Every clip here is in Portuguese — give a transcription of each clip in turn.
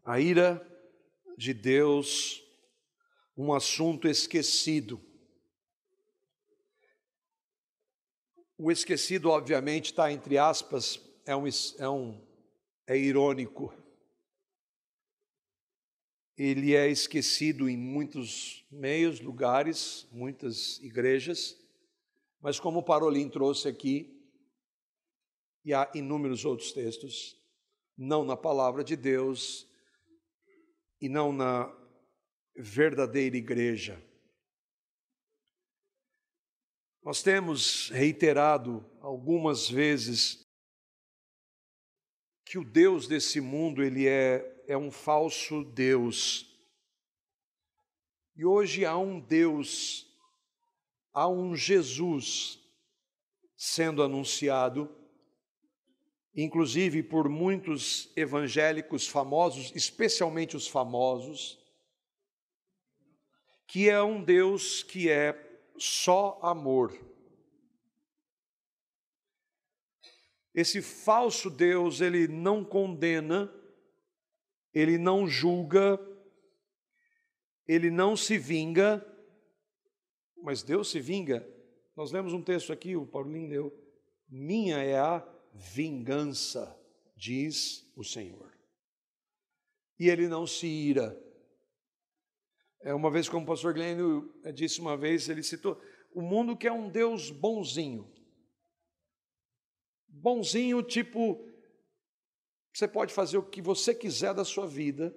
A ira de Deus, um assunto esquecido. O esquecido, obviamente, está entre aspas, é irônico. Ele é esquecido em muitos meios, lugares, muitas igrejas, mas como o Parolin trouxe aqui, e há inúmeros outros textos, não na palavra de Deus e não na verdadeira igreja. Nós temos reiterado algumas vezes que o Deus desse mundo, ele é um falso Deus. E hoje há um Deus, há um Jesus sendo anunciado, inclusive por muitos evangélicos famosos, especialmente os famosos, que é um Deus que é só amor. Esse falso Deus, ele não condena, ele não julga, ele não se vinga, mas Deus se vinga. Nós lemos um texto aqui, o Paulinho leu: minha é a vingança, diz o Senhor. E ele não se ira. Uma vez, como o pastor Glênio disse uma vez, ele citou, o mundo quer um Deus bonzinho. Bonzinho, tipo, você pode fazer o que você quiser da sua vida,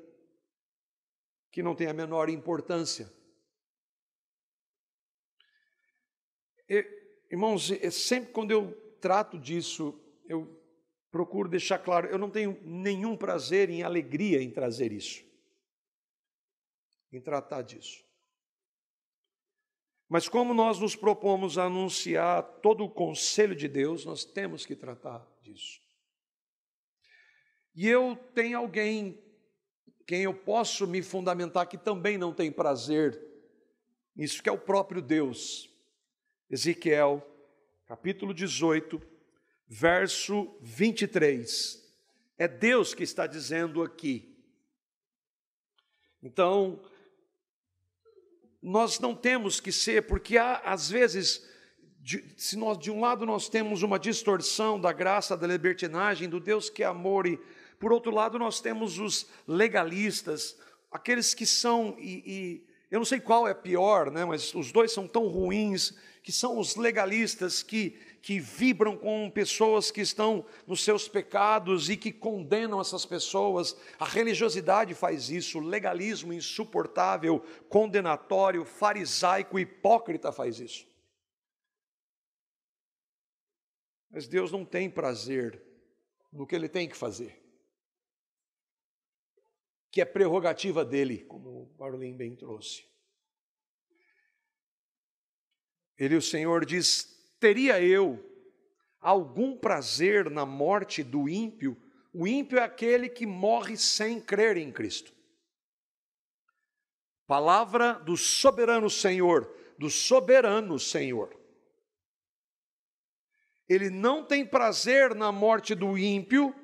que não tem a menor importância. Irmãos, sempre quando eu trato disso, eu procuro deixar claro, eu não tenho nenhum prazer em alegria em trazer isso, em tratar disso. Mas como nós nos propomos a anunciar todo o conselho de Deus, nós temos que tratar disso. E eu tenho alguém quem eu posso me fundamentar que também não tem prazer nisso, que é o próprio Deus. Ezequiel, capítulo 18, verso 23. É Deus que está dizendo aqui. Então, nós não temos que ser, porque há, às vezes, se nós, de um lado nós temos uma distorção da graça, da libertinagem, do Deus que é amor, e por outro lado nós temos os legalistas, aqueles que são, eu não sei qual é pior, né, mas os dois são tão ruins, que são os legalistas que vibram com pessoas que estão nos seus pecados e que condenam essas pessoas. A religiosidade faz isso, o legalismo insuportável, condenatório, farisaico, hipócrita faz isso. Mas Deus não tem prazer no que Ele tem que fazer, que é prerrogativa dEle, como o Parolin bem trouxe. O Senhor diz, teria eu algum prazer na morte do ímpio? O ímpio é aquele que morre sem crer em Cristo. Palavra do soberano Senhor, do soberano Senhor. Ele não tem prazer na morte do ímpio,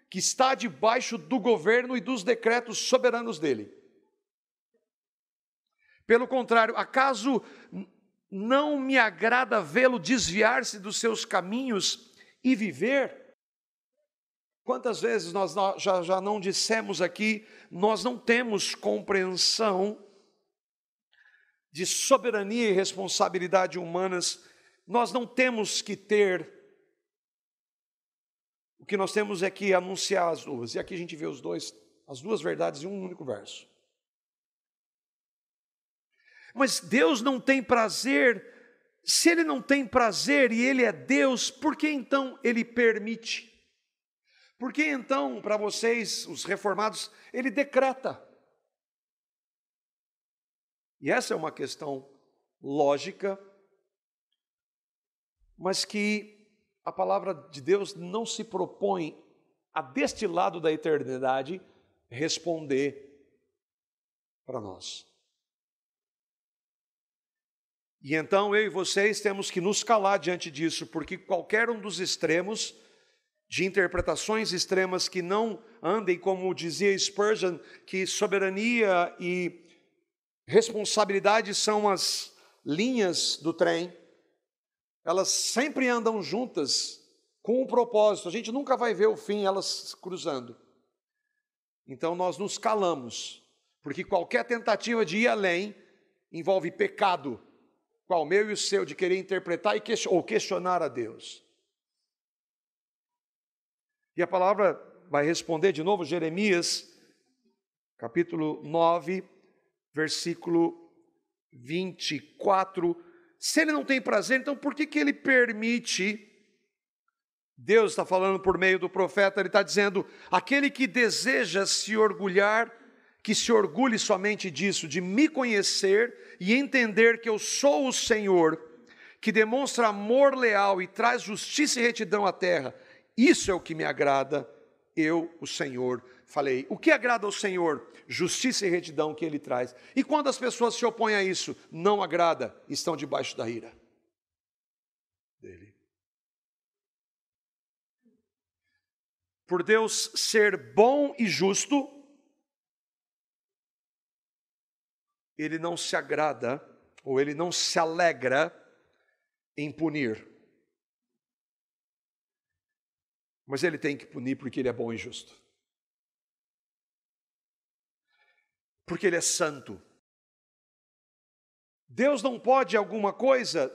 que está debaixo do governo e dos decretos soberanos dele. Pelo contrário, acaso não me agrada vê-lo desviar-se dos seus caminhos e viver? Quantas vezes nós já não dissemos aqui, nós não temos compreensão de soberania e responsabilidade humanas, nós não temos que ter, o que nós temos é que anunciar as duas, e aqui a gente vê as duas verdades em um único verso. Mas Deus não tem prazer. Se Ele não tem prazer e Ele é Deus, por que então Ele permite? Por que então, para vocês, os reformados, Ele decreta? E essa é uma questão lógica, mas que a palavra de Deus não se propõe a deste lado da eternidade responder para nós. E então eu e vocês temos que nos calar diante disso, porque qualquer um dos extremos de interpretações extremas que não andem, como dizia Spurgeon, que soberania e responsabilidade são as linhas do trem, elas sempre andam juntas com um propósito, a gente nunca vai ver o fim elas cruzando. Então nós nos calamos, porque qualquer tentativa de ir além envolve pecado, qual o meu e o seu, de querer interpretar ou questionar a Deus. E a palavra vai responder de novo, Jeremias, capítulo 9, versículo 24. Se ele não tem prazer, então por que ele permite? Deus está falando por meio do profeta, ele está dizendo, aquele que deseja se orgulhar, que se orgulhe somente disso, de me conhecer e entender que eu sou o Senhor, que demonstra amor leal e traz justiça e retidão à terra. Isso é o que me agrada, eu, o Senhor, falei. O que agrada ao Senhor? Justiça e retidão que Ele traz. E quando as pessoas se opõem a isso, não agrada, estão debaixo da ira dele. Por Deus ser bom e justo, Ele não se agrada, ou Ele não se alegra em punir. Mas Ele tem que punir porque Ele é bom e justo. Porque Ele é santo. Deus não pode alguma coisa?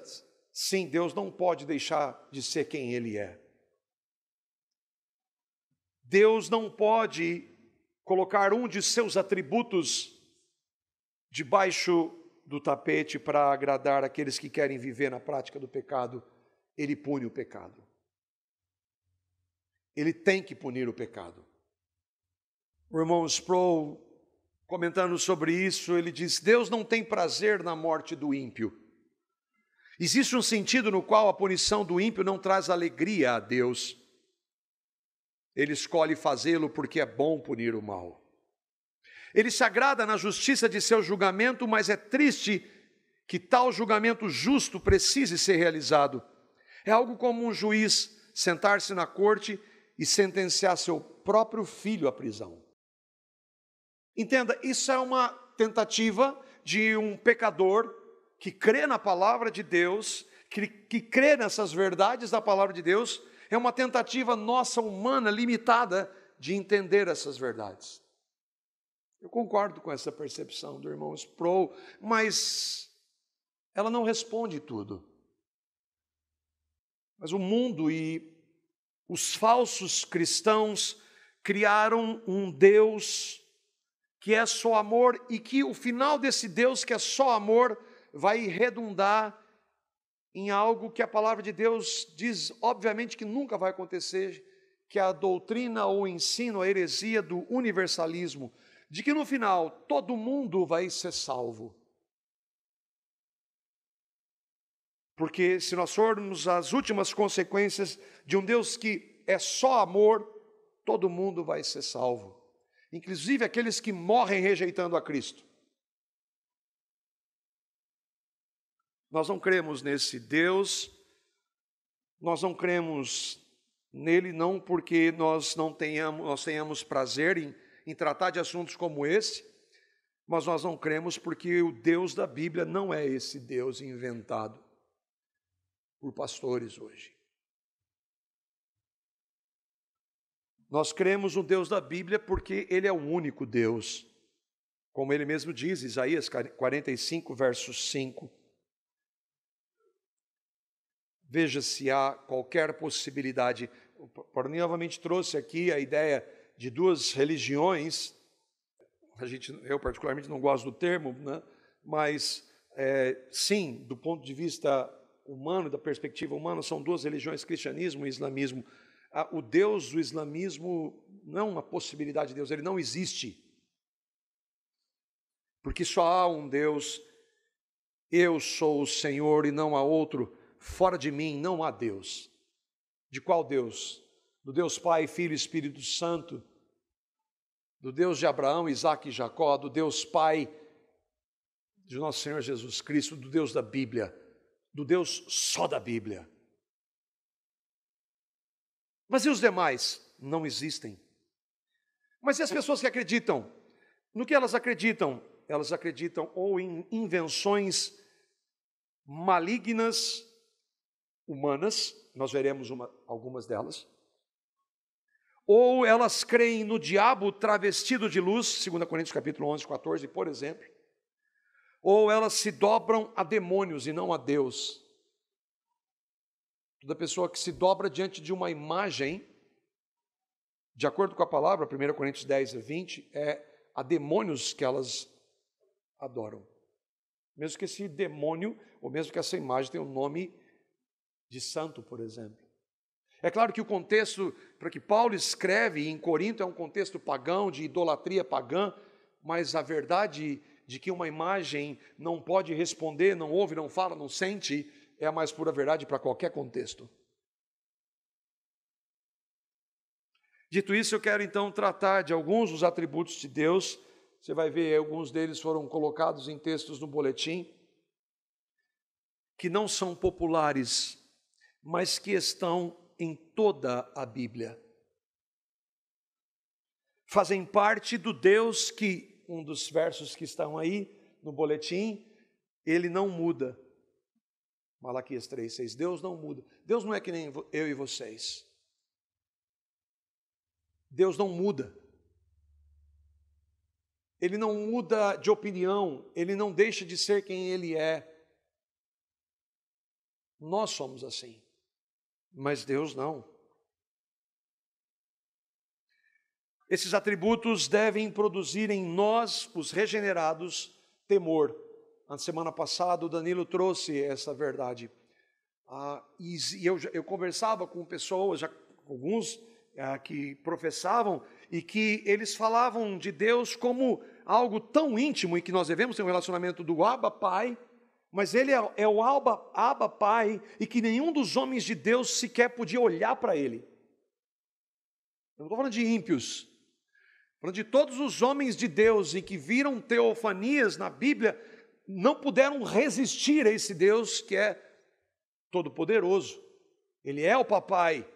Sim, Deus não pode deixar de ser quem Ele é. Deus não pode colocar um de seus atributos debaixo do tapete para agradar aqueles que querem viver na prática do pecado. Ele pune o pecado. Ele tem que punir o pecado. O irmão Sproul, comentando sobre isso, ele diz, Deus não tem prazer na morte do ímpio. Existe um sentido no qual a punição do ímpio não traz alegria a Deus. Ele escolhe fazê-lo porque é bom punir o mal. Ele se agrada na justiça de seu julgamento, mas é triste que tal julgamento justo precise ser realizado. É algo como um juiz sentar-se na corte e sentenciar seu próprio filho à prisão. Entenda, isso é uma tentativa de um pecador que crê na palavra de Deus, que crê nessas verdades da palavra de Deus. É uma tentativa nossa, humana, limitada, de entender essas verdades. Eu concordo com essa percepção do irmão Sproul, mas ela não responde tudo. Mas o mundo e os falsos cristãos criaram um Deus que é só amor e que o final desse Deus que é só amor vai redundar em algo que a palavra de Deus diz, obviamente, que nunca vai acontecer, que é a doutrina ou o ensino, a heresia do universalismo, de que no final todo mundo vai ser salvo. Porque se nós formos as últimas consequências de um Deus que é só amor, todo mundo vai ser salvo, inclusive aqueles que morrem rejeitando a Cristo. Nós não cremos nesse Deus, nós não cremos nele não porque nós tenhamos prazer em tratar de assuntos como esse, mas nós não cremos porque o Deus da Bíblia não é esse Deus inventado por pastores hoje. Nós cremos no Deus da Bíblia porque Ele é o único Deus, como Ele mesmo diz, Isaías 45, verso 5. Veja se há qualquer possibilidade. O Paroni novamente trouxe aqui a ideia de duas religiões. Eu particularmente não gosto do termo, né? Mas sim, do ponto de vista humano, da perspectiva humana, são duas religiões, cristianismo e islamismo. O Deus do islamismo não é uma possibilidade de Deus, ele não existe. Porque só há um Deus, eu sou o Senhor e não há outro. Fora de mim não há Deus. De qual Deus? Do Deus Pai, Filho e Espírito Santo, do Deus de Abraão, Isaque e Jacó, do Deus Pai de nosso Senhor Jesus Cristo, do Deus da Bíblia, do Deus só da Bíblia. Mas e os demais? Não existem. Mas e as pessoas que acreditam? No que elas acreditam? Elas acreditam ou em invenções malignas, humanas, nós veremos algumas delas, ou elas creem no diabo travestido de luz, 2 Coríntios capítulo 11, 14, por exemplo, ou elas se dobram a demônios e não a Deus. Toda pessoa que se dobra diante de uma imagem, de acordo com a palavra, 1 Coríntios 10, 20, é a demônios que elas adoram. Mesmo que esse demônio, ou mesmo que essa imagem tenha o nome de santo, por exemplo. É claro que o contexto para que Paulo escreve em Corinto é um contexto pagão, de idolatria pagã, mas a verdade de que uma imagem não pode responder, não ouve, não fala, não sente, é a mais pura verdade para qualquer contexto. Dito isso, eu quero então tratar de alguns dos atributos de Deus. Você vai ver, alguns deles foram colocados em textos no boletim, que não são populares, mas que estão em toda a Bíblia. Fazem parte do Deus que, um dos versos que estão aí no boletim, ele não muda. Malaquias 3:6, Deus não muda. Deus não é que nem eu e vocês. Deus não muda. Ele não muda de opinião, ele não deixa de ser quem ele é. Nós somos assim, mas Deus não. Esses atributos devem produzir em nós, os regenerados, temor. Na semana passada, o Danilo trouxe essa verdade. E eu conversava com pessoas, alguns que professavam, e que eles falavam de Deus como algo tão íntimo e que nós devemos ter um relacionamento do Abba Pai, mas ele é o Abba Pai e que nenhum dos homens de Deus sequer podia olhar para ele. Eu não estou falando de ímpios, estou falando de todos os homens de Deus e que viram teofanias na Bíblia, não puderam resistir a esse Deus que é todo-poderoso. Ele é o papai,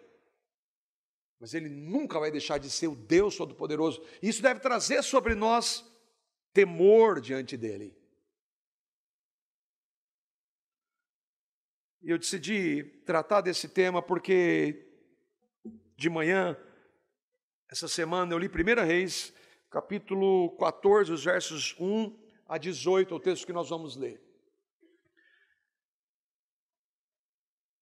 mas ele nunca vai deixar de ser o Deus todo-poderoso. Isso deve trazer sobre nós temor diante dele. E eu decidi tratar desse tema porque de manhã, essa semana, eu li 1 Reis, capítulo 14, os versos 1 a 18, é o texto que nós vamos ler.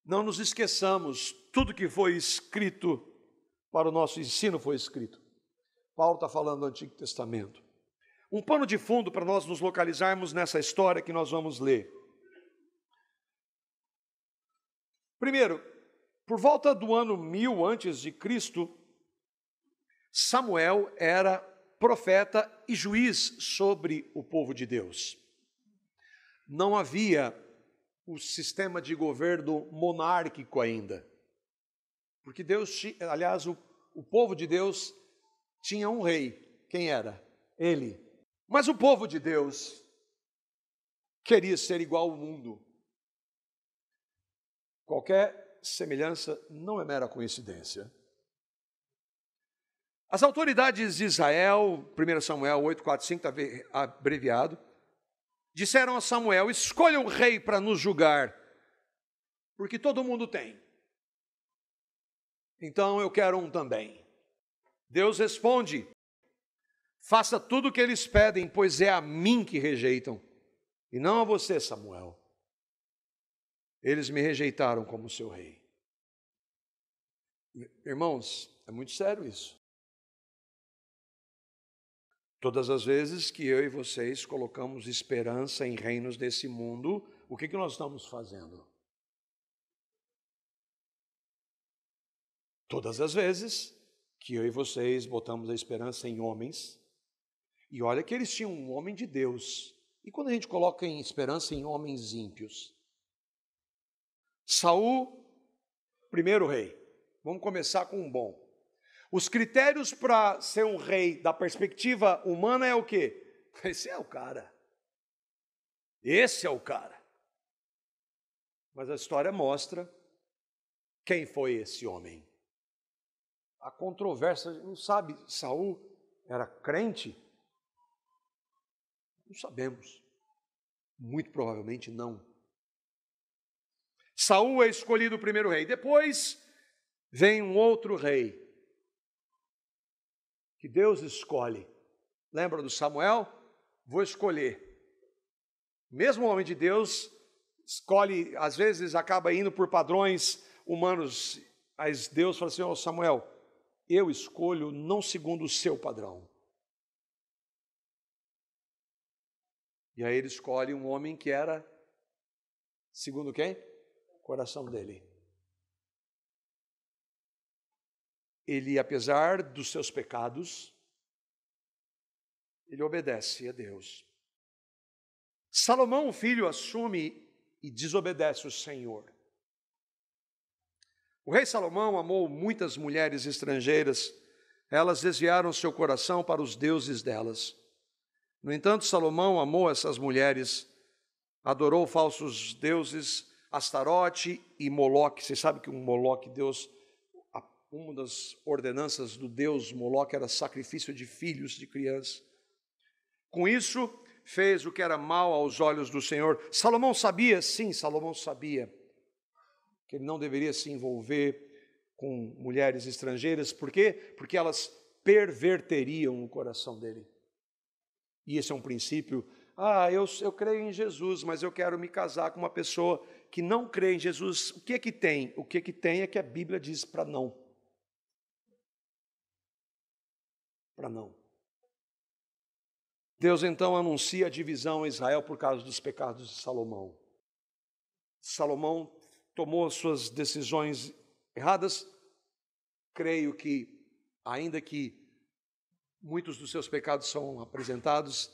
Não nos esqueçamos, tudo que foi escrito para o nosso ensino foi escrito. Paulo está falando do Antigo Testamento. Um pano de fundo para nós nos localizarmos nessa história que nós vamos ler. Primeiro, por volta do ano 1000 antes de Cristo, Samuel era profeta e juiz sobre o povo de Deus. Não havia o sistema de governo monárquico ainda. Porque Deus, aliás, o povo de Deus tinha um rei. Quem era? Ele. Mas o povo de Deus queria ser igual ao mundo. Qualquer semelhança não é mera coincidência. As autoridades de Israel, 1 Samuel 8, 4, 5, está abreviado, disseram a Samuel: escolha um rei para nos julgar, porque todo mundo tem. Então eu quero um também. Deus responde: faça tudo o que eles pedem, pois é a mim que rejeitam, e não a você, Samuel. Eles me rejeitaram como seu rei. Irmãos, é muito sério isso. Todas as vezes que eu e vocês colocamos esperança em reinos desse mundo, o que nós estamos fazendo? Todas as vezes que eu e vocês botamos a esperança em homens, e olha que eles tinham um homem de Deus, e quando a gente coloca em esperança em homens ímpios? Saul, primeiro rei. Vamos começar com um bom. Os critérios para ser um rei da perspectiva humana é o quê? Esse é o cara. Esse é o cara. Mas a história mostra quem foi esse homem. a controvérsia, não sabe, Saul era crente? Não sabemos. Muito provavelmente não. Saul é escolhido o primeiro rei. Depois vem um outro rei que Deus escolhe. Lembra do Samuel? Vou escolher. Mesmo o homem de Deus escolhe, às vezes acaba indo por padrões humanos, mas Deus fala assim: ó Samuel, eu escolho não segundo o seu padrão. E aí ele escolhe um homem que era, segundo quem? O coração dele. Ele, apesar dos seus pecados, ele obedece a Deus. Salomão, o filho, assume e desobedece o Senhor. O rei Salomão amou muitas mulheres estrangeiras, elas desviaram seu coração para os deuses delas. No entanto, Salomão amou essas mulheres, adorou falsos deuses, Astarote e Moloque. Você sabe que um Moloque, Deus, uma das ordenanças do Deus Moloque era sacrifício de filhos de crianças. Com isso, fez o que era mal aos olhos do Senhor. Salomão sabia? Sim, Salomão sabia que ele não deveria se envolver com mulheres estrangeiras. Por quê? Porque elas perverteriam o coração dele. E esse é um princípio. Eu creio em Jesus, mas eu quero me casar com uma pessoa que não crê em Jesus. O que é que tem? O que é que tem é que a Bíblia diz para não. Para não. Deus então anuncia a divisão em Israel por causa dos pecados de Salomão. Salomão tomou suas decisões erradas. Creio que, ainda que muitos dos seus pecados são apresentados,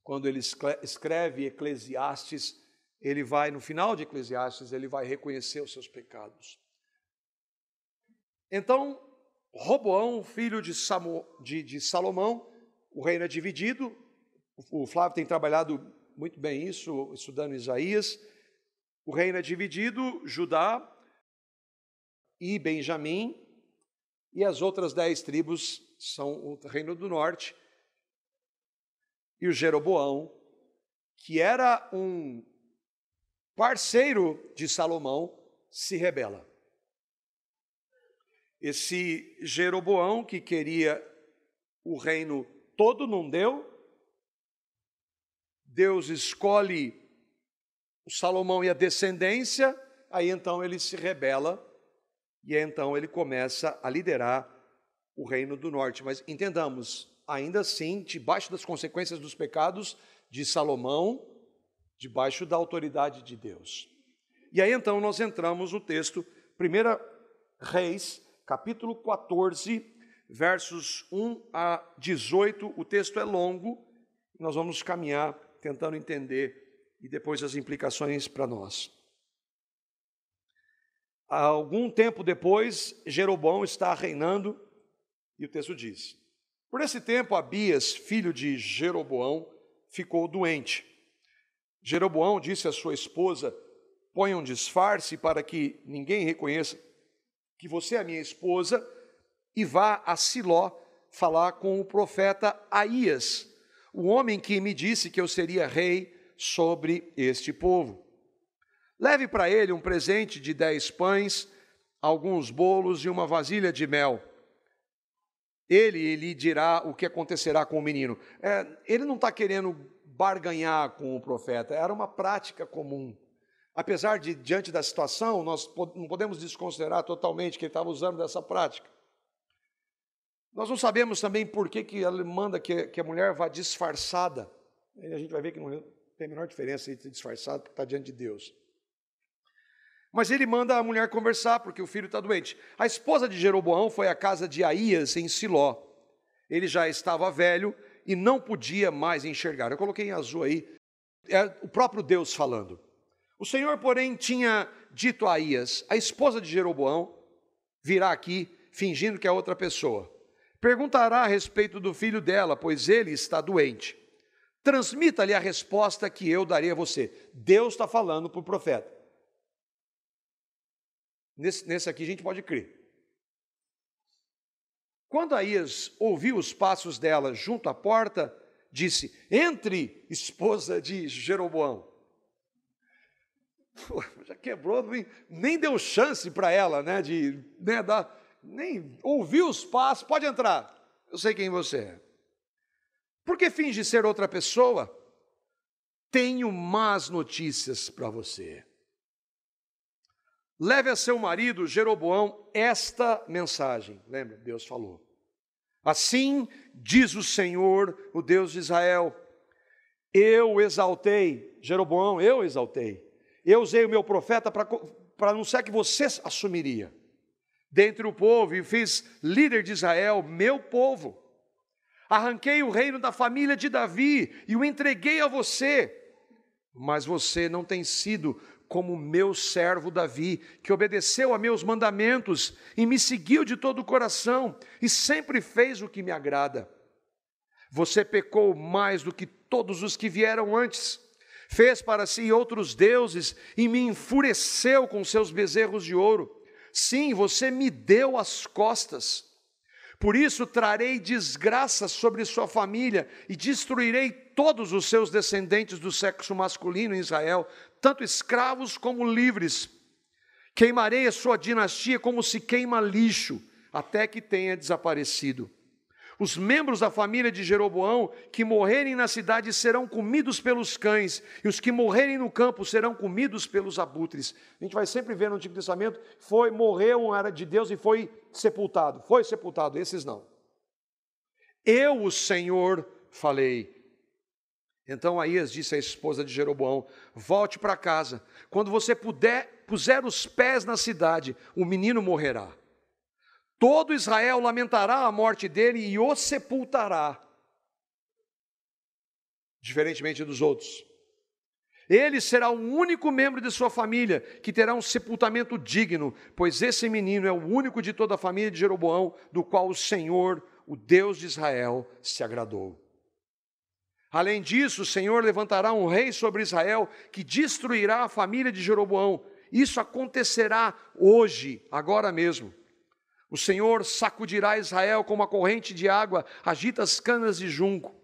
quando ele escreve Eclesiastes, ele vai, no final de Eclesiastes, ele vai reconhecer os seus pecados. Então, Roboão, filho de Salomão, o reino é dividido. O Flávio tem trabalhado muito bem isso, estudando Isaías. O reino é dividido, Judá e Benjamim, e as outras 10 tribos são o reino do norte. E o Jeroboão, que era um parceiro de Salomão, se rebela. Esse Jeroboão, que queria o reino todo, não deu. Deus escolhe o Salomão e a descendência, aí então ele se rebela, e aí então ele começa a liderar o reino do norte. Mas entendamos, ainda assim, debaixo das consequências dos pecados de Salomão, debaixo da autoridade de Deus. E aí então nós entramos no texto, 1 Reis, capítulo 14, versos 1 a 18, o texto é longo, nós vamos caminhar tentando entender e depois as implicações para nós. Algum tempo depois, Jeroboão está reinando, e o texto diz: por esse tempo, Abias, filho de Jeroboão, ficou doente. Jeroboão disse à sua esposa: ponha um disfarce para que ninguém reconheça que você é a minha esposa, e vá a Siló falar com o profeta Aías, o homem que me disse que eu seria rei sobre este povo. Leve para ele um presente de 10 pães, alguns bolos e uma vasilha de mel. Ele lhe dirá o que acontecerá com o menino. Ele não está querendo barganhar com o profeta, era uma prática comum. Apesar de, diante da situação, nós não podemos desconsiderar totalmente que ele estava usando dessa prática. Nós não sabemos também por que ele manda que a mulher vá disfarçada. A gente vai ver que não tem a menor diferença entre disfarçado porque está diante de Deus. Mas ele manda a mulher conversar, porque o filho está doente. A esposa de Jeroboão foi à casa de Aías, em Siló. Ele já estava velho e não podia mais enxergar. Eu coloquei em azul aí, é o próprio Deus falando. O Senhor, porém, tinha dito a Aías: a esposa de Jeroboão virá aqui, fingindo que é outra pessoa. Perguntará a respeito do filho dela, pois ele está doente. Transmita-lhe a resposta que eu darei a você. Deus está falando para o profeta. Nesse aqui a gente pode crer. Quando Aías ouviu os passos dela junto à porta, disse: entre, esposa de Jeroboão. Pô, já quebrou, nem deu chance para ela, né, nem ouviu os passos, pode entrar, eu sei quem você é. Por que finge ser outra pessoa? Tenho más notícias para você. Leve a seu marido, Jeroboão, esta mensagem. Lembra, Deus falou. Assim diz o Senhor, o Deus de Israel, eu exaltei, Jeroboão, eu exaltei. Eu usei o meu profeta para anunciar que você assumiria dentre o povo e fiz líder de Israel, meu povo. Arranquei o reino da família de Davi e o entreguei a você. Mas você não tem sido como meu servo Davi, que obedeceu a meus mandamentos e me seguiu de todo o coração e sempre fez o que me agrada. Você pecou mais do que todos os que vieram antes, fez para si outros deuses e me enfureceu com seus bezerros de ouro. Sim, você me deu as costas. Por isso trarei desgraça sobre sua família e destruirei todos os seus descendentes do sexo masculino em Israel, tanto escravos como livres. Queimarei a sua dinastia como se queima lixo, até que tenha desaparecido. Os membros da família de Jeroboão que morrerem na cidade serão comidos pelos cães, e os que morrerem no campo serão comidos pelos abutres. A gente vai sempre ver no Antigo Testamento, morreu, era de Deus e foi sepultado, esses não. Eu, o Senhor, falei. Então Aías disse à esposa de Jeroboão: volte para casa, quando você puser os pés na cidade, o menino morrerá. Todo Israel lamentará a morte dele e o sepultará, diferentemente dos outros. Ele será o único membro de sua família que terá um sepultamento digno, pois esse menino é o único de toda a família de Jeroboão, do qual o Senhor, o Deus de Israel, se agradou. Além disso, o Senhor levantará um rei sobre Israel que destruirá a família de Jeroboão. Isso acontecerá hoje, agora mesmo. O Senhor sacudirá Israel como a corrente de água agita as canas de junco.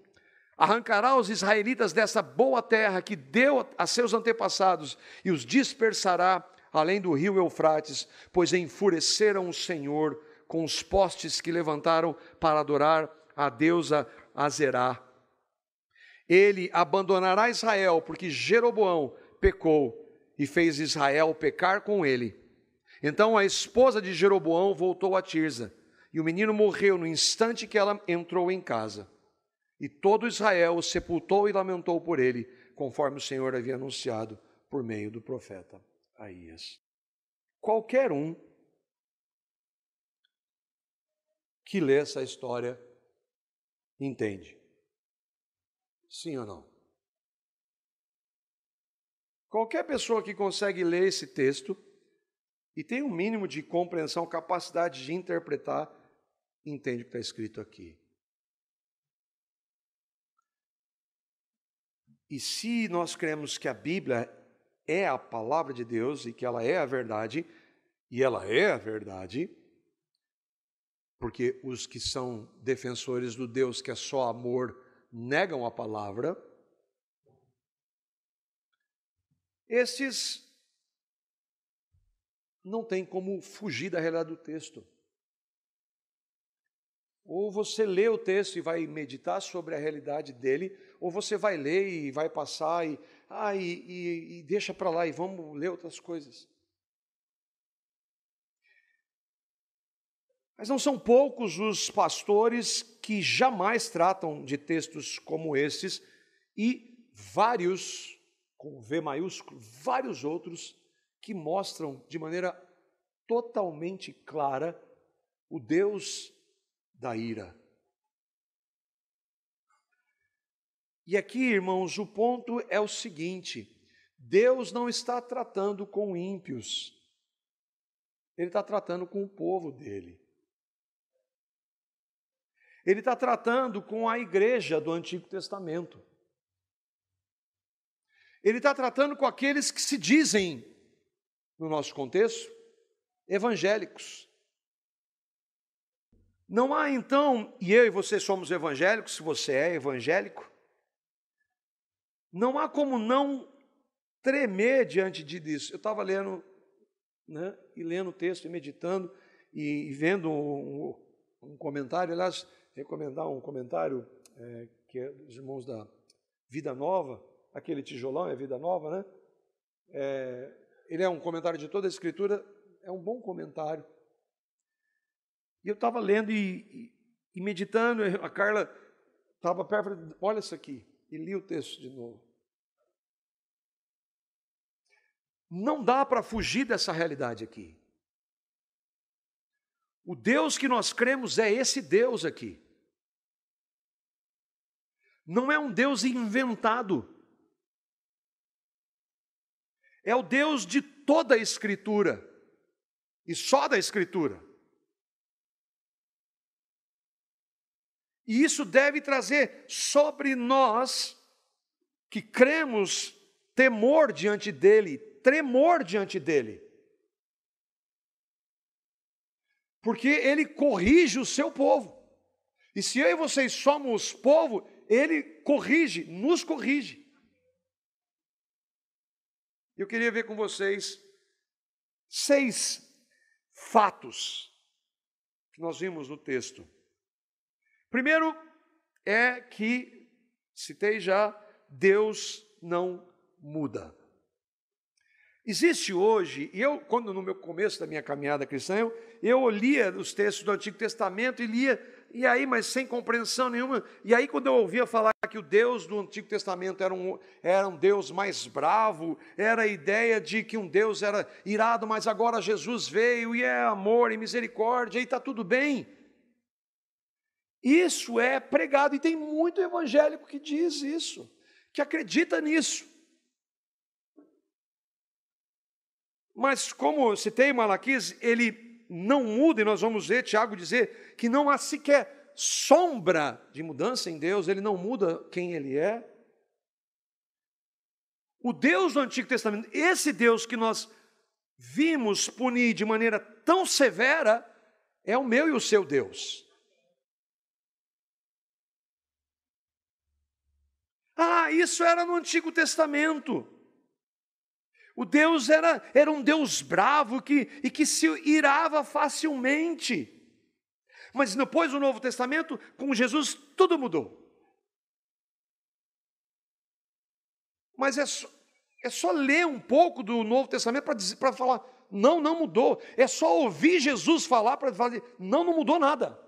Arrancará os israelitas dessa boa terra que deu a seus antepassados e os dispersará além do rio Eufrates, pois enfureceram o Senhor com os postes que levantaram para adorar a deusa Azerá. Ele abandonará Israel porque Jeroboão pecou e fez Israel pecar com ele. Então a esposa de Jeroboão voltou a Tirza, e o menino morreu no instante que ela entrou em casa. E todo Israel o sepultou e lamentou por ele, conforme o Senhor havia anunciado por meio do profeta Aías. Qualquer um que lê essa história entende. Sim ou não? Qualquer pessoa que consegue ler esse texto e tem um mínimo de compreensão, capacidade de interpretar, entende o que está escrito aqui. E se nós cremos que a Bíblia é a palavra de Deus e que ela é a verdade, e ela é a verdade, porque os que são defensores do Deus que é só amor negam a palavra, esses não tem como fugir da realidade do texto. Ou você lê o texto e vai meditar sobre a realidade dele, ou você vai ler e vai passar e deixa para lá e vamos ler outras coisas. Mas não são poucos os pastores que jamais tratam de textos como esses e vários, com V maiúsculo, vários outros que mostram de maneira totalmente clara o Deus da ira. E aqui, irmãos, o ponto é o seguinte: Deus não está tratando com ímpios, Ele está tratando com o povo dele. Ele está tratando com a igreja do Antigo Testamento. Ele está tratando com aqueles que se dizem, no nosso contexto, evangélicos. Não há então, e eu e você somos evangélicos, se você é evangélico, não há como não tremer diante disso. Eu estava lendo, né, e lendo o texto, e meditando, e vendo um comentário, aliás, recomendar um comentário que é dos irmãos da Vida Nova, aquele tijolão é Vida Nova, né? Ele é um comentário de toda a Escritura, é um bom comentário. E eu estava lendo e meditando, a Carla estava perto, olha isso aqui, e li o texto de novo. Não dá para fugir dessa realidade aqui. O Deus que nós cremos é esse Deus aqui. Não é um Deus inventado. É o Deus de toda a Escritura. E só da Escritura. E isso deve trazer sobre nós, que cremos, temor diante dEle, tremor diante dEle. Porque Ele corrige o seu povo. E se eu e vocês somos povo, Ele corrige, nos corrige. Eu queria ver com vocês 6 fatos que nós vimos no texto. Primeiro é que, citei já, Deus não muda. Existe hoje, e eu, quando no meu começo da minha caminhada cristã, eu lia os textos do Antigo Testamento e lia, e aí, mas sem compreensão nenhuma, e aí quando eu ouvia falar que o Deus do Antigo Testamento era um Deus mais bravo, era a ideia de que um Deus era irado, mas agora Jesus veio e é amor e misericórdia, e está tudo bem. Isso é pregado, e tem muito evangélico que diz isso, que acredita nisso. Mas como eu citei Malaquias, ele não muda, e nós vamos ver Tiago dizer que não há sequer sombra de mudança em Deus, ele não muda quem ele é. O Deus do Antigo Testamento, esse Deus que nós vimos punir de maneira tão severa, é o meu e o seu Deus. Isso era no Antigo Testamento. O Deus era um Deus bravo e que se irava facilmente. Mas depois do Novo Testamento, com Jesus, tudo mudou. Mas é só ler um pouco do Novo Testamento para falar, não mudou. É só ouvir Jesus falar para falar, não mudou nada.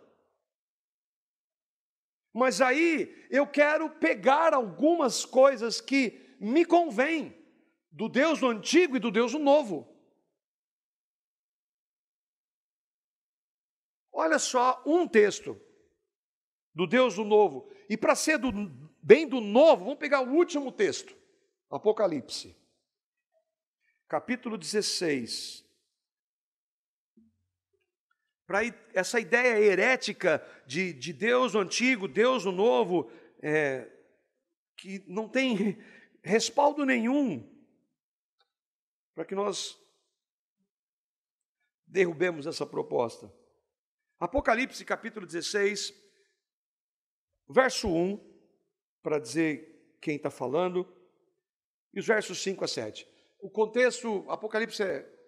Mas aí eu quero pegar algumas coisas que me convêm do Deus do Antigo e do Deus do Novo. Olha só um texto do Deus do Novo. E para ser bem do Novo, vamos pegar o último texto. Apocalipse. Capítulo 16. Para essa ideia herética de Deus do Antigo, Deus do Novo, que não tem respaldo nenhum, para que nós derrubemos essa proposta. Apocalipse capítulo 16, verso 1, para dizer quem está falando, e os versos 5 a 7. O contexto, Apocalipse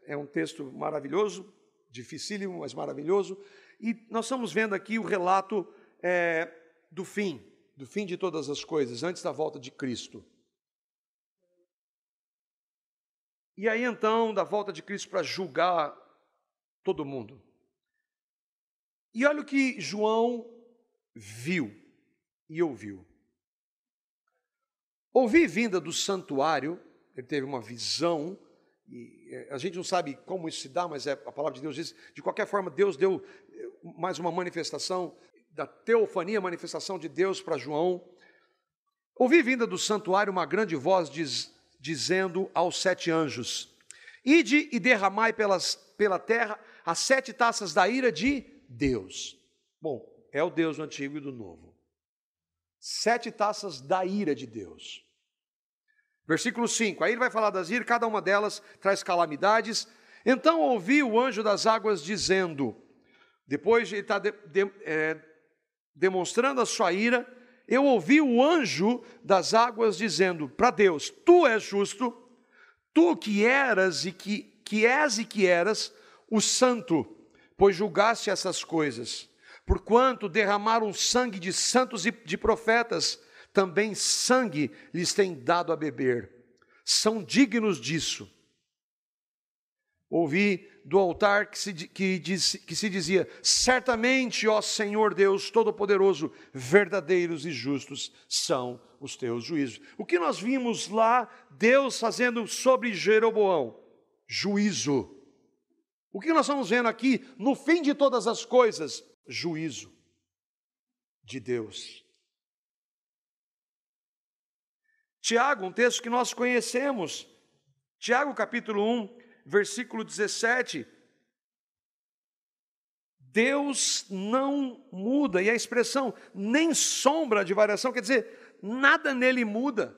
é um texto maravilhoso, dificílimo, mas maravilhoso, e nós estamos vendo aqui o relato do fim de todas as coisas, antes da volta de Cristo. E aí então, da volta de Cristo para julgar todo mundo. E olha o que João viu e ouviu. Ouvi vinda do santuário, ele teve uma visão, e a gente não sabe como isso se dá, mas a palavra de Deus diz, de qualquer forma, Deus deu mais uma manifestação da teofania, manifestação de Deus para João. Ouvi vinda do santuário uma grande voz dizendo aos 7 anjos, ide e derramai pela terra as 7 taças da ira de Deus. Bom, é o Deus do Antigo e do Novo. 7 taças da ira de Deus. Versículo 5, aí ele vai falar das iras, cada uma delas traz calamidades. Então ouvi o anjo das águas dizendo, Depois de ele está demonstrando a sua ira, eu ouvi o anjo das águas dizendo para Deus: tu és justo, tu que eras e que és e que eras o santo, pois julgaste essas coisas. Porquanto derramaram sangue de santos e de profetas, também sangue lhes tem dado a beber. São dignos disso. Ouvi do altar que se dizia: certamente, ó Senhor Deus Todo-Poderoso, verdadeiros e justos são os teus juízos. O que nós vimos lá, Deus fazendo sobre Jeroboão? Juízo. O que nós estamos vendo aqui, no fim de todas as coisas? Juízo de Deus. Tiago, um texto que nós conhecemos, Tiago capítulo 1, versículo 17, Deus não muda, e a expressão nem sombra de variação, quer dizer, nada nele muda.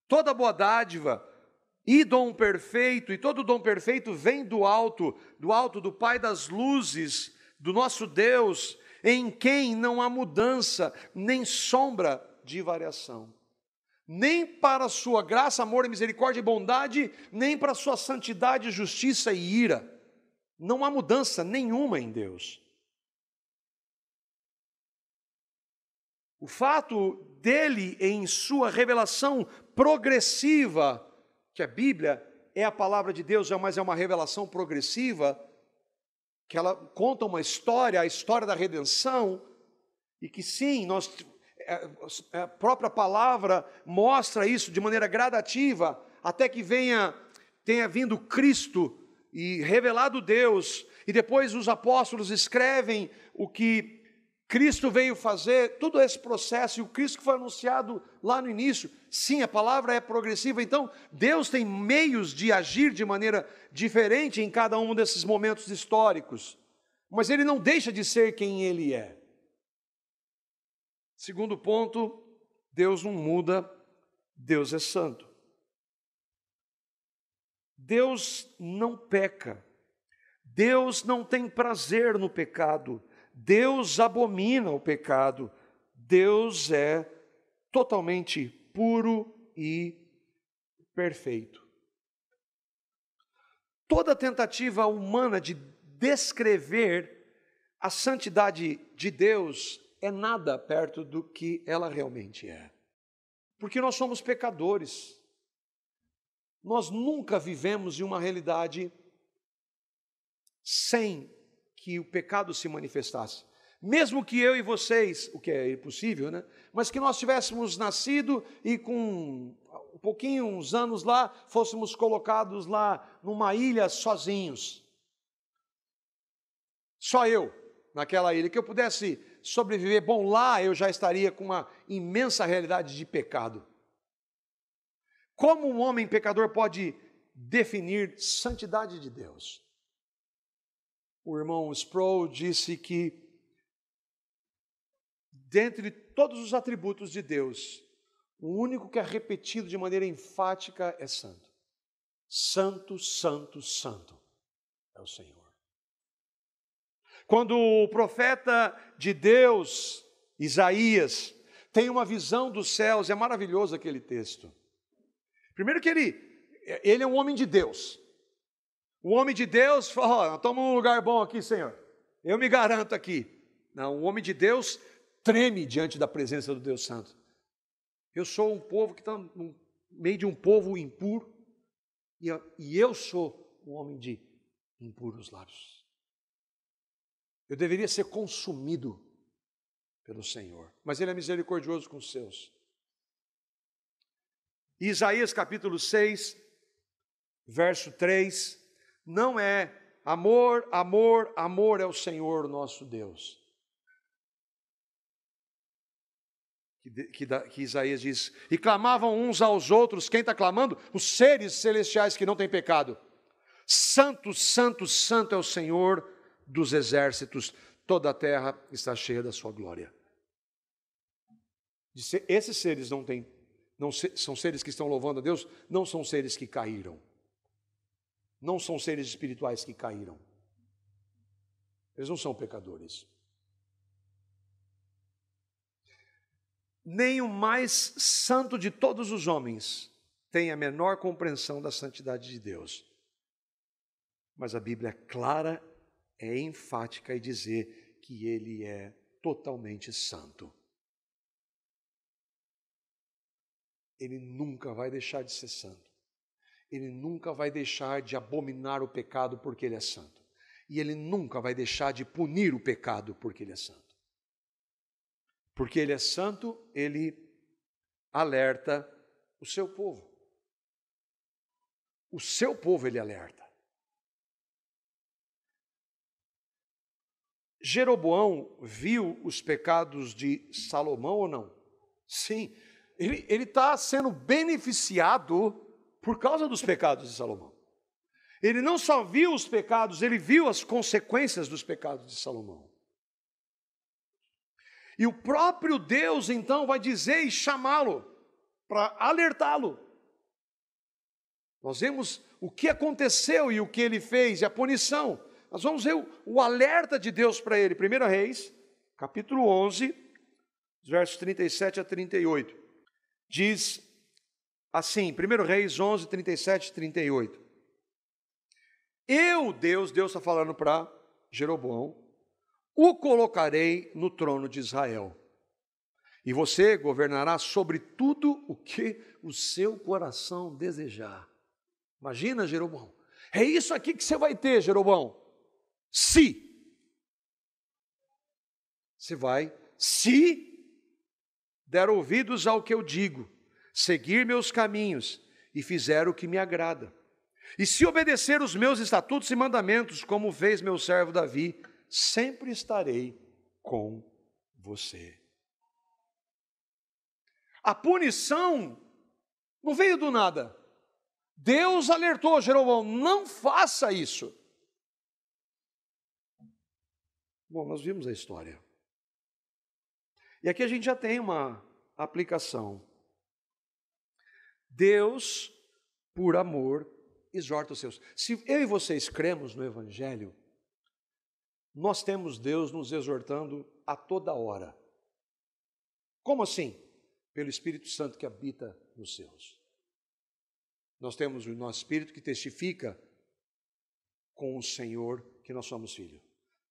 Toda boa dádiva e dom perfeito, e todo dom perfeito vem do alto do Pai das luzes, do nosso Deus, em quem não há mudança, nem sombra de variação. Nem para a sua graça, amor, misericórdia e bondade, nem para a sua santidade, justiça e ira. Não há mudança nenhuma em Deus. O fato dele, em sua revelação progressiva, que a Bíblia é a palavra de Deus, mas é uma revelação progressiva, que ela conta uma história, a história da redenção, e que sim, a própria palavra mostra isso de maneira gradativa, até que tenha vindo Cristo e revelado Deus, e depois os apóstolos escrevem o que Cristo veio fazer, todo esse processo, e o Cristo que foi anunciado lá no início. Sim, a palavra é progressiva, então Deus tem meios de agir de maneira diferente em cada um desses momentos históricos, mas Ele não deixa de ser quem Ele é. Segundo ponto, Deus não muda, Deus é santo. Deus não peca, Deus não tem prazer no pecado, Deus abomina o pecado, Deus é totalmente puro e perfeito. Toda tentativa humana de descrever a santidade de Deus é nada perto do que ela realmente é. Porque nós somos pecadores. Nós nunca vivemos em uma realidade sem que o pecado se manifestasse. Mesmo que eu e vocês, o que é impossível, né? Mas que nós tivéssemos nascido e com uns anos lá, fôssemos colocados lá numa ilha sozinhos. Só eu, naquela ilha, que eu pudesse sobreviver. Bom, lá eu já estaria com uma imensa realidade de pecado. Como um homem pecador pode definir santidade de Deus? O irmão Sproul disse que, dentre todos os atributos de Deus, o único que é repetido de maneira enfática é santo. Santo, santo, santo é o Senhor. Quando o profeta de Deus, Isaías, tem uma visão dos céus, é maravilhoso aquele texto. Primeiro que ele é um homem de Deus. O homem de Deus fala: estamos num lugar bom aqui, Senhor. Eu me garanto aqui. Não, o homem de Deus treme diante da presença do Deus Santo. Eu sou um povo que está no meio de um povo impuro, e eu sou um homem de impuros lábios. Eu deveria ser consumido pelo Senhor, mas Ele é misericordioso com os seus. Isaías capítulo 6, verso 3, não é amor, amor, amor é o Senhor nosso Deus. Que Isaías diz: e clamavam uns aos outros. Quem está clamando? Os seres celestiais que não têm pecado. Santo, santo, santo é o Senhor dos exércitos, toda a terra está cheia da sua glória. Esses seres são seres que estão louvando a Deus, não são seres que caíram. Não são seres espirituais que caíram. Eles não são pecadores. Nem o mais santo de todos os homens tem a menor compreensão da santidade de Deus. Mas a Bíblia é clara, é enfática em dizer que Ele é totalmente santo. Ele nunca vai deixar de ser santo. Ele nunca vai deixar de abominar o pecado porque Ele é santo. E Ele nunca vai deixar de punir o pecado porque Ele é santo. Porque Ele é santo, Ele alerta o seu povo. O seu povo Ele alerta. Jeroboão viu os pecados de Salomão ou não? Sim, ele está sendo beneficiado por causa dos pecados de Salomão. Ele não só viu os pecados, ele viu as consequências dos pecados de Salomão. E o próprio Deus então vai dizer e chamá-lo para alertá-lo. Nós vemos o que aconteceu e o que ele fez e a punição. Nós vamos ver o alerta de Deus para ele. 1 Reis, capítulo 11, versos 37 a 38. Diz assim, 1 Reis 11, 37 e 38. Deus está falando para Jeroboão, o colocarei no trono de Israel. E você governará sobre tudo o que o seu coração desejar. Imagina, Jeroboão. É isso aqui que você vai ter, Jeroboão. Se der ouvidos ao que eu digo, seguir meus caminhos e fizer o que me agrada, e se obedecer os meus estatutos e mandamentos, como fez meu servo Davi, sempre estarei com você. A punição não veio do nada. Deus alertou Jeroboão, não faça isso. Bom, nós vimos a história. E aqui a gente já tem uma aplicação. Deus, por amor, exorta os seus. Se eu e vocês cremos no Evangelho, nós temos Deus nos exortando a toda hora. Como assim? Pelo Espírito Santo que habita nos seus. Nós temos o nosso Espírito que testifica com o Senhor que nós somos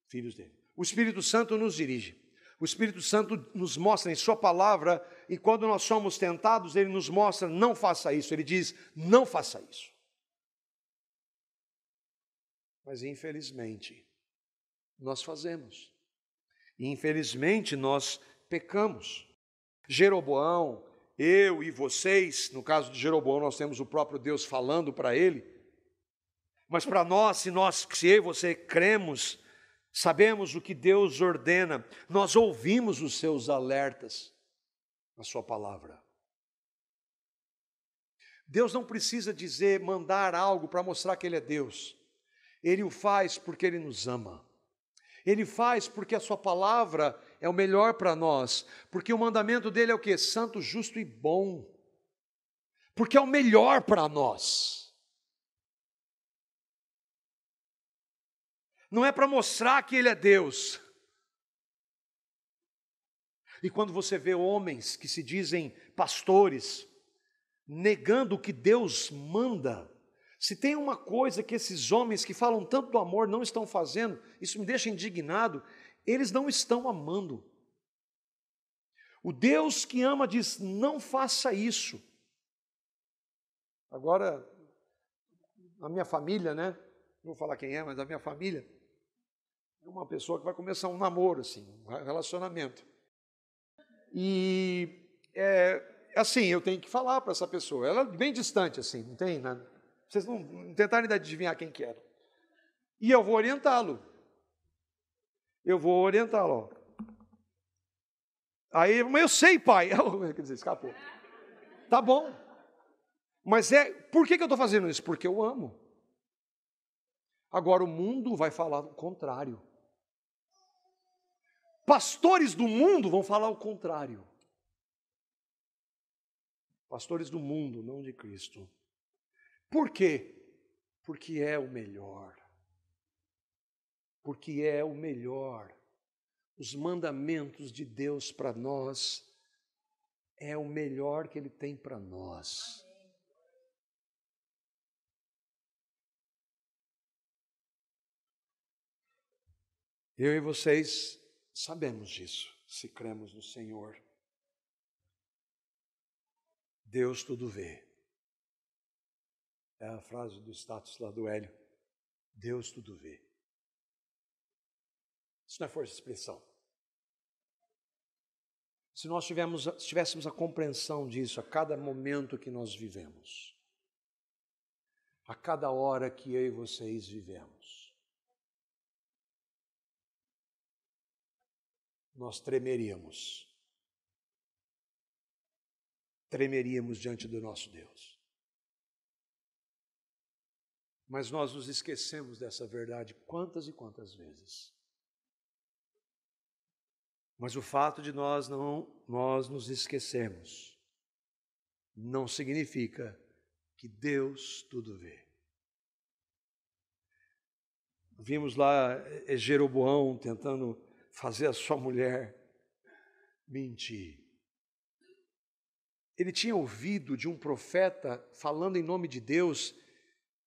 filhos dele. O Espírito Santo nos dirige. O Espírito Santo nos mostra em sua palavra, e quando nós somos tentados, ele nos mostra, não faça isso. Ele diz, não faça isso. Mas infelizmente, nós fazemos. E infelizmente nós pecamos. Jeroboão, eu e vocês, no caso de Jeroboão, nós temos o próprio Deus falando para ele. Mas para nós, se eu e você cremos, sabemos o que Deus ordena, nós ouvimos os seus alertas na sua palavra. Deus não precisa mandar algo para mostrar que Ele é Deus. Ele o faz porque Ele nos ama. Ele faz porque a sua palavra é o melhor para nós. Porque o mandamento dele é o quê? Santo, justo e bom. Porque é o melhor para nós. Não é para mostrar que Ele é Deus. E quando você vê homens que se dizem pastores, negando o que Deus manda, se tem uma coisa que esses homens que falam tanto do amor não estão fazendo, isso me deixa indignado, eles não estão amando. O Deus que ama diz, não faça isso. Agora, a minha família, né? Não vou falar quem é, mas a minha família é uma pessoa que vai começar um namoro, assim, um relacionamento. E, assim, eu tenho que falar para essa pessoa. Ela é bem distante, assim, não tem nada. Vocês não tentaram adivinhar quem que era. E eu vou orientá-lo. Ó. Aí, mas eu sei, pai. Quer dizer, escapou. Tá bom. Mas por que eu estou fazendo isso? Porque eu amo. Agora o mundo vai falar o contrário. Pastores do mundo vão falar o contrário. Pastores do mundo, não de Cristo. Por quê? Porque é o melhor. porque é o melhor. Os mandamentos de Deus para nós é o melhor que Ele tem para nós. Eu e vocês sabemos disso, se cremos no Senhor. Deus tudo vê. É a frase do status lá do Hélio. Deus tudo vê. Isso não é força de expressão. Se nós tivéssemos a compreensão disso a cada momento que nós vivemos, a cada hora que eu e vocês vivemos, nós tremeríamos. Tremeríamos diante do nosso Deus. Mas nós nos esquecemos dessa verdade quantas e quantas vezes. Mas o fato de nós nos esquecermos não significa que Deus tudo vê. Vimos lá Jeroboão tentando fazer a sua mulher mentir. Ele tinha ouvido de um profeta falando em nome de Deus,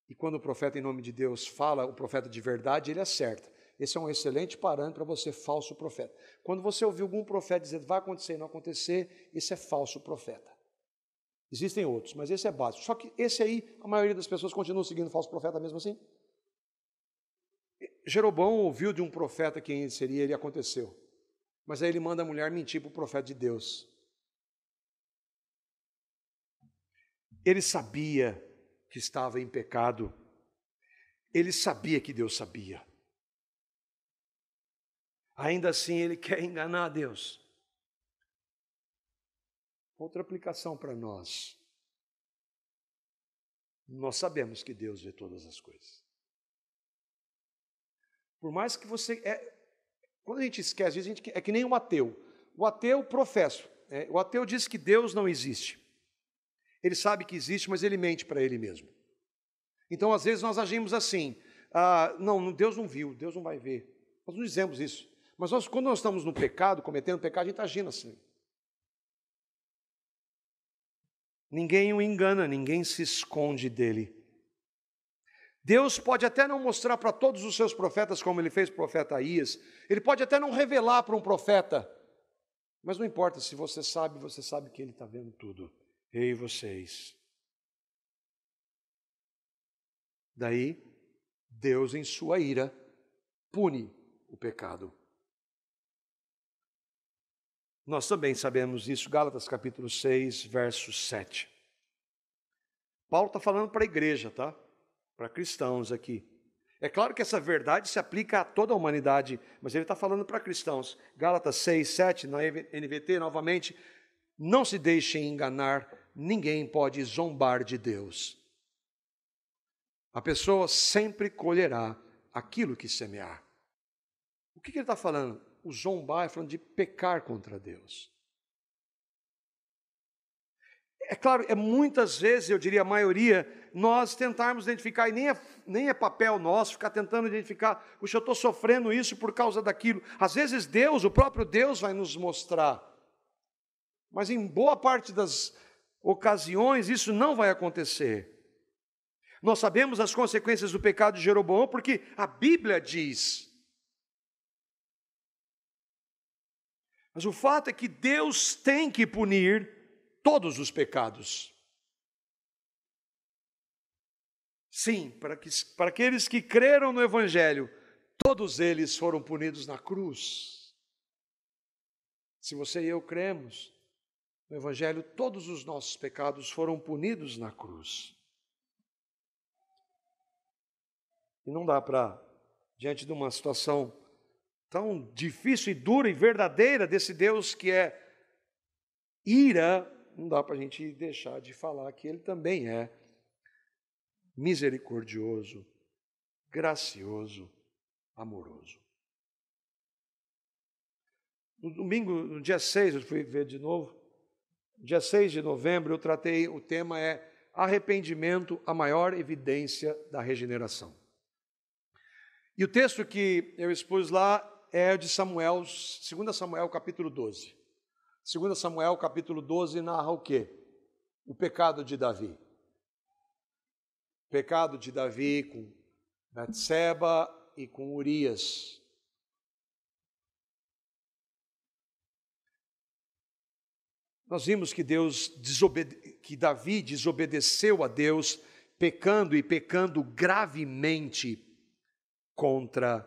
e quando o profeta em nome de Deus fala, o profeta de verdade, ele acerta. Esse é um excelente parâmetro para você, falso profeta. Quando você ouvir algum profeta dizer vai acontecer e não acontecer, esse é falso profeta. Existem outros, mas esse é básico. Só que esse aí, a maioria das pessoas continua seguindo falso profeta mesmo assim. Jeroboão ouviu de um profeta quem ele seria, ele aconteceu. Mas aí ele manda a mulher mentir para o profeta de Deus. Ele sabia que estava em pecado. Ele sabia que Deus sabia. Ainda assim, ele quer enganar a Deus. Outra aplicação para nós. Nós sabemos que Deus vê todas as coisas. Por mais que você... quando a gente esquece disso, é que nem um ateu. O ateu professa. O ateu diz que Deus não existe. Ele sabe que existe, mas ele mente para ele mesmo. Então, às vezes, nós agimos assim. Não, Deus não viu, Deus não vai ver. Nós não dizemos isso. Mas quando nós estamos no pecado, cometendo pecado, a gente está agindo assim. Ninguém o engana, ninguém se esconde dele. Deus pode até não mostrar para todos os seus profetas, como ele fez para o profeta Aías. Ele pode até não revelar para um profeta. Mas não importa, se você sabe que ele está vendo tudo. Eu e vocês. Daí, Deus, em sua ira, pune o pecado. Nós também sabemos isso, Gálatas capítulo 6, verso 7. Paulo está falando para a igreja, tá? Para cristãos aqui. É claro que essa verdade se aplica a toda a humanidade, mas ele está falando para cristãos. Gálatas 6, 7, na NVT, novamente. Não se deixem enganar, ninguém pode zombar de Deus. A pessoa sempre colherá aquilo que semear. O que ele está falando? O zombar é falando de pecar contra Deus. É claro, muitas vezes, eu diria a maioria, nós tentarmos identificar, e nem é papel nosso ficar tentando identificar, puxa, eu estou sofrendo isso por causa daquilo. Às vezes Deus, o próprio Deus vai nos mostrar. Mas em boa parte das ocasiões isso não vai acontecer. Nós sabemos as consequências do pecado de Jeroboão porque a Bíblia diz. Mas o fato é que Deus tem que punir todos os pecados. Sim, para aqueles que creram no Evangelho, todos eles foram punidos na cruz. Se você e eu cremos no Evangelho, todos os nossos pecados foram punidos na cruz. E não dá para, diante de uma situação tão difícil e dura e verdadeira desse Deus que é ira, não dá para a gente deixar de falar que Ele também é misericordioso, gracioso, amoroso. No domingo, no dia 6, eu fui ver de novo, dia 6 de novembro, o tema é arrependimento, a maior evidência da regeneração. E o texto que eu expus lá é de Samuel, 2 Samuel capítulo 12. 2 Samuel capítulo 12 narra o quê? O pecado de Davi. O pecado de Davi com Betseba e com Urias. Nós vimos que que Davi desobedeceu a Deus, pecando gravemente contra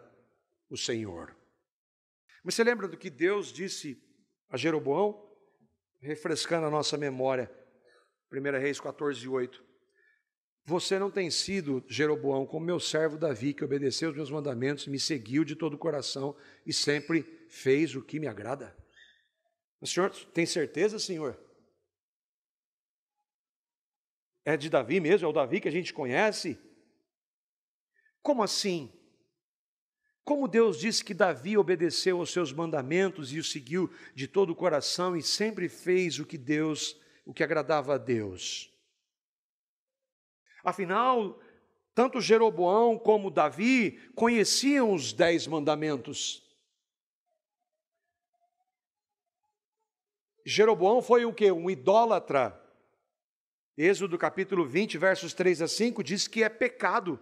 o Senhor. Mas você lembra do que Deus disse a Jeroboão? Refrescando a nossa memória, 1 Reis 14:8. Você não tem sido, Jeroboão, como meu servo Davi, que obedeceu os meus mandamentos, me seguiu de todo o coração e sempre fez o que me agrada. O senhor tem certeza, senhor? É de Davi mesmo? É o Davi que a gente conhece? Como assim? Como Deus disse que Davi obedeceu aos seus mandamentos e o seguiu de todo o coração e sempre fez o que agradava a Deus? Afinal, tanto Jeroboão como Davi conheciam os 10 mandamentos. Jeroboão foi o quê? Um idólatra. Êxodo capítulo 20, versos 3 a 5, diz que é pecado.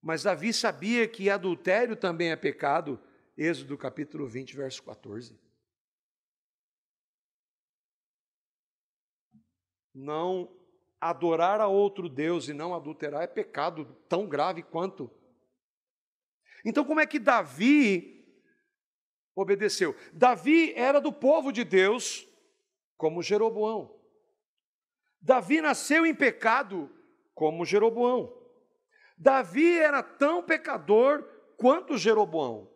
Mas Davi sabia que adultério também é pecado. Êxodo capítulo 20, verso 14. Não adorar a outro Deus e não adulterar é pecado tão grave quanto. Então como é que Davi obedeceu? Davi era do povo de Deus, como Jeroboão. Davi nasceu em pecado, como Jeroboão. Davi era tão pecador quanto Jeroboão.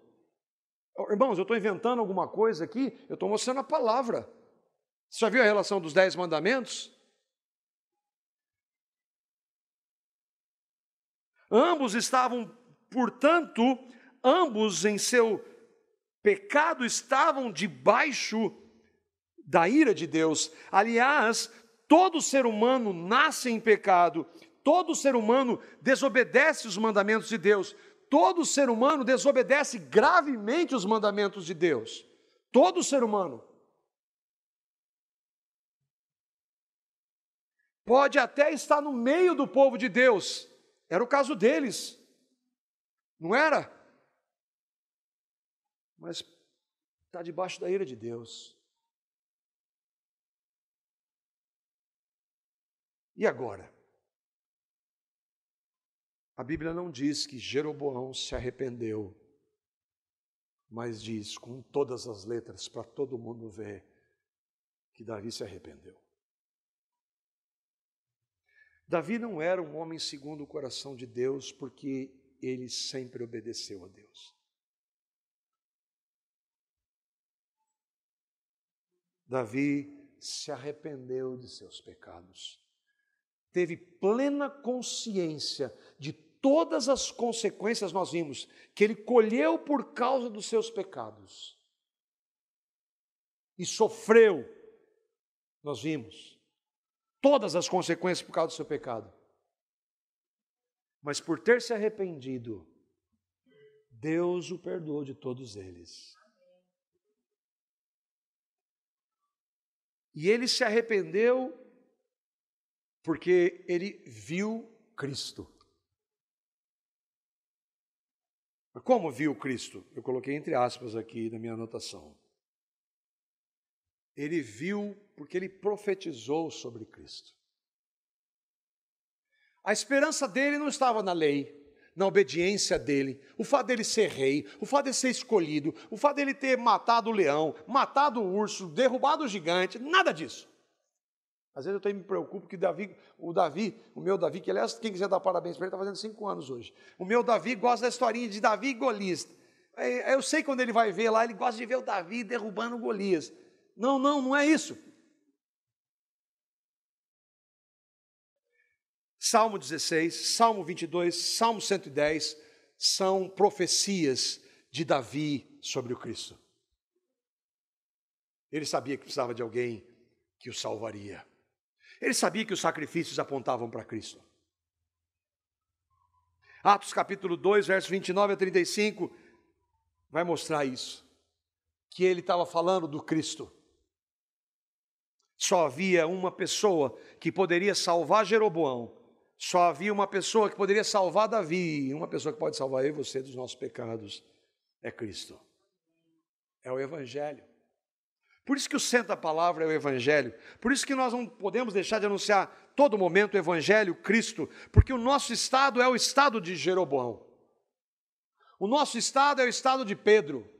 Irmãos, eu estou inventando alguma coisa aqui? Eu estou mostrando a palavra. Você já viu a relação dos 10 mandamentos? Ambos estavam, portanto, ambos em seu pecado estavam debaixo da ira de Deus. Aliás, todo ser humano nasce em pecado, todo ser humano desobedece os mandamentos de Deus, todo ser humano desobedece gravemente os mandamentos de Deus. Todo ser humano. Pode até estar no meio do povo de Deus, era o caso deles, não era? Mas está debaixo da ira de Deus. E agora? A Bíblia não diz que Jeroboão se arrependeu, mas diz com todas as letras, para todo mundo ver, que Davi se arrependeu. Davi não era um homem segundo o coração de Deus, porque ele sempre obedeceu a Deus. Davi se arrependeu de seus pecados. Teve plena consciência de todas as consequências, nós vimos, que ele colheu por causa dos seus pecados. E sofreu, nós vimos, todas as consequências por causa do seu pecado. Mas por ter se arrependido, Deus o perdoou de todos eles. E ele se arrependeu porque ele viu Cristo. Como viu Cristo? Eu coloquei entre aspas aqui na minha anotação. Ele viu porque ele profetizou sobre Cristo. A esperança dele não estava na lei, na obediência dele, o fato dele ser rei, o fato dele ser escolhido, o fato dele ter matado o leão, matado o urso, derrubado o gigante, nada disso. Às vezes eu também me preocupo que o meu Davi, que aliás, quem quiser dar parabéns para ele, está fazendo 5 anos hoje. O meu Davi gosta da historinha de Davi e Golias. Eu sei quando ele vai ver lá, ele gosta de ver o Davi derrubando Golias. Não é isso. Salmo 16, Salmo 22, Salmo 110 são profecias de Davi sobre o Cristo. Ele sabia que precisava de alguém que o salvaria. Ele sabia que os sacrifícios apontavam para Cristo. Atos capítulo 2, versos 29 a 35, vai mostrar isso. Que ele estava falando do Cristo. Só havia uma pessoa que poderia salvar Jeroboão. Só havia uma pessoa que poderia salvar Davi. Uma pessoa que pode salvar eu e você dos nossos pecados. É Cristo. É o Evangelho. Por isso que o centro da palavra é o Evangelho. Por isso que nós não podemos deixar de anunciar todo momento o Evangelho, Cristo. Porque o nosso estado é o estado de Jeroboão. O nosso estado é o estado de Pedro.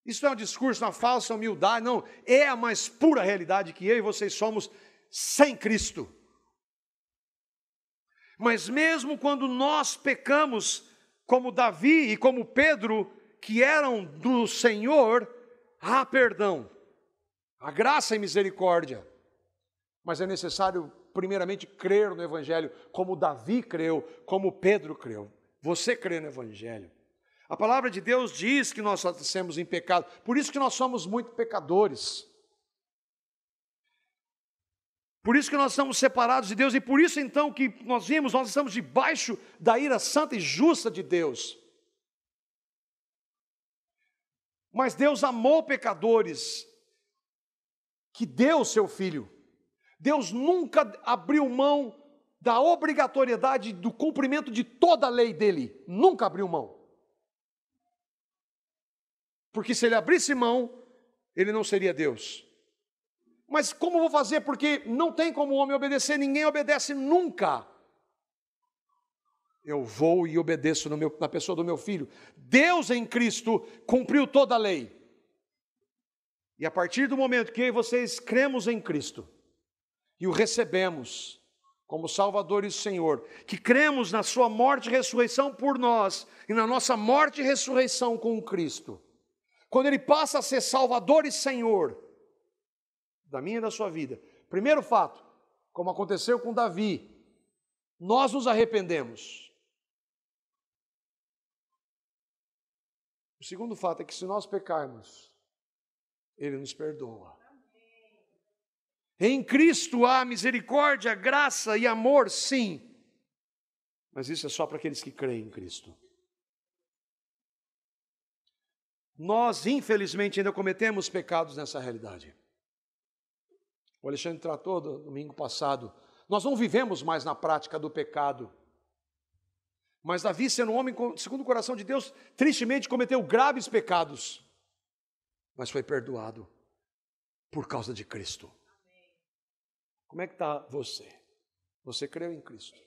Isso não é um discurso, uma falsa humildade, não. É a mais pura realidade que eu e vocês somos sem Cristo. Mas mesmo quando nós pecamos, como Davi e como Pedro, que eram do Senhor, há perdão, há graça e misericórdia. Mas é necessário, primeiramente, crer no Evangelho, como Davi creu, como Pedro creu. Você crê no Evangelho. A palavra de Deus diz que nós nascemos em pecado, por isso que nós somos muito pecadores. Por isso que nós estamos separados de Deus, e por isso então que nós vimos, nós estamos debaixo da ira santa e justa de Deus. Mas Deus amou pecadores, que deu o seu Filho. Deus nunca abriu mão da obrigatoriedade do cumprimento de toda a lei dele, nunca abriu mão. Porque se ele abrisse mão, ele não seria Deus. Mas como vou fazer? Porque não tem como o homem obedecer, ninguém obedece nunca. Eu vou e obedeço na pessoa do meu Filho. Deus em Cristo cumpriu toda a lei. E a partir do momento que eu e vocês cremos em Cristo e o recebemos como Salvador e Senhor, que cremos na sua morte e ressurreição por nós e na nossa morte e ressurreição com Cristo, quando Ele passa a ser Salvador e Senhor da minha e da sua vida, primeiro fato, como aconteceu com Davi, nós nos arrependemos. O segundo fato é que se nós pecarmos, Ele nos perdoa. Em Cristo há misericórdia, graça e amor, sim. Mas isso é só para aqueles que creem em Cristo. Nós, infelizmente, ainda cometemos pecados nessa realidade. O Alexandre tratou domingo passado. Nós não vivemos mais na prática do pecado. Mas Davi, sendo um homem segundo o coração de Deus, tristemente cometeu graves pecados. Mas foi perdoado por causa de Cristo. Como é que está você? Você creu em Cristo?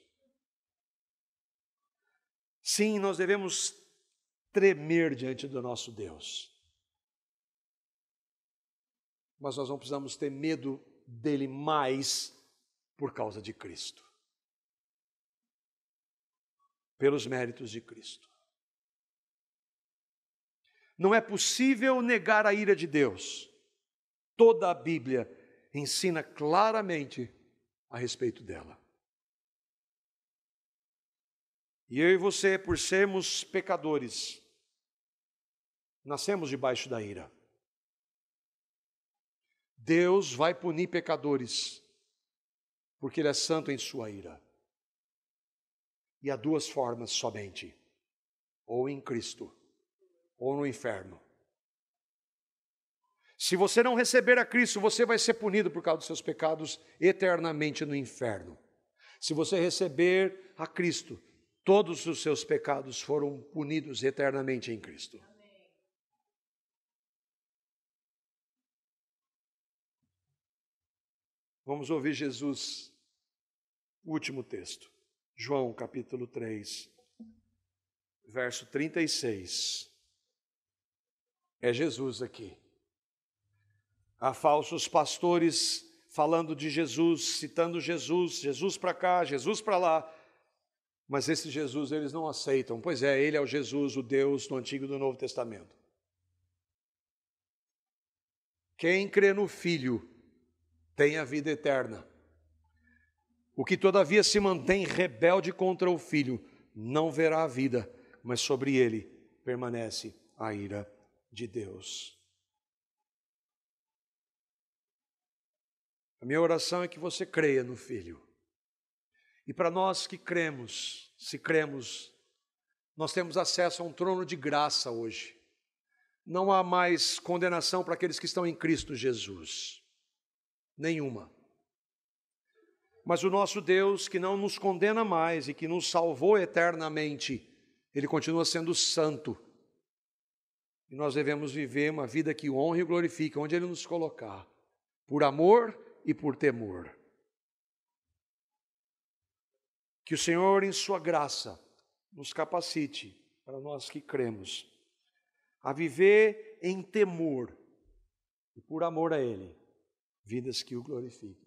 Sim, nós devemos tremer diante do nosso Deus. Mas nós não precisamos ter medo dele mais por causa de Cristo. Pelos méritos de Cristo. Não é possível negar a ira de Deus. Toda a Bíblia ensina claramente a respeito dela. E eu e você, por sermos pecadores, nascemos debaixo da ira. Deus vai punir pecadores, porque Ele é santo em sua ira. E há duas formas somente: ou em Cristo, ou no inferno. Se você não receber a Cristo, você vai ser punido por causa dos seus pecados eternamente no inferno. Se você receber a Cristo, todos os seus pecados foram punidos eternamente em Cristo. Vamos ouvir Jesus, o último texto. João capítulo 3, verso 36. É Jesus aqui. Há falsos pastores falando de Jesus, citando Jesus, Jesus para cá, Jesus para lá. Mas esse Jesus eles não aceitam. Pois é, Ele é o Jesus, o Deus do Antigo e do Novo Testamento. Quem crê no Filho tem a vida eterna. O que todavia se mantém rebelde contra o Filho não verá a vida, mas sobre ele permanece a ira de Deus. A minha oração é que você creia no Filho. E para nós que cremos, se cremos, nós temos acesso a um trono de graça hoje. Não há mais condenação para aqueles que estão em Cristo Jesus. Nenhuma. Mas o nosso Deus, que não nos condena mais e que nos salvou eternamente, Ele continua sendo santo. E nós devemos viver uma vida que honra e glorifica, onde Ele nos colocar, por amor e por temor. Que o Senhor, em sua graça, nos capacite, para nós que cremos, a viver em temor e por amor a Ele, vidas que o glorifiquem.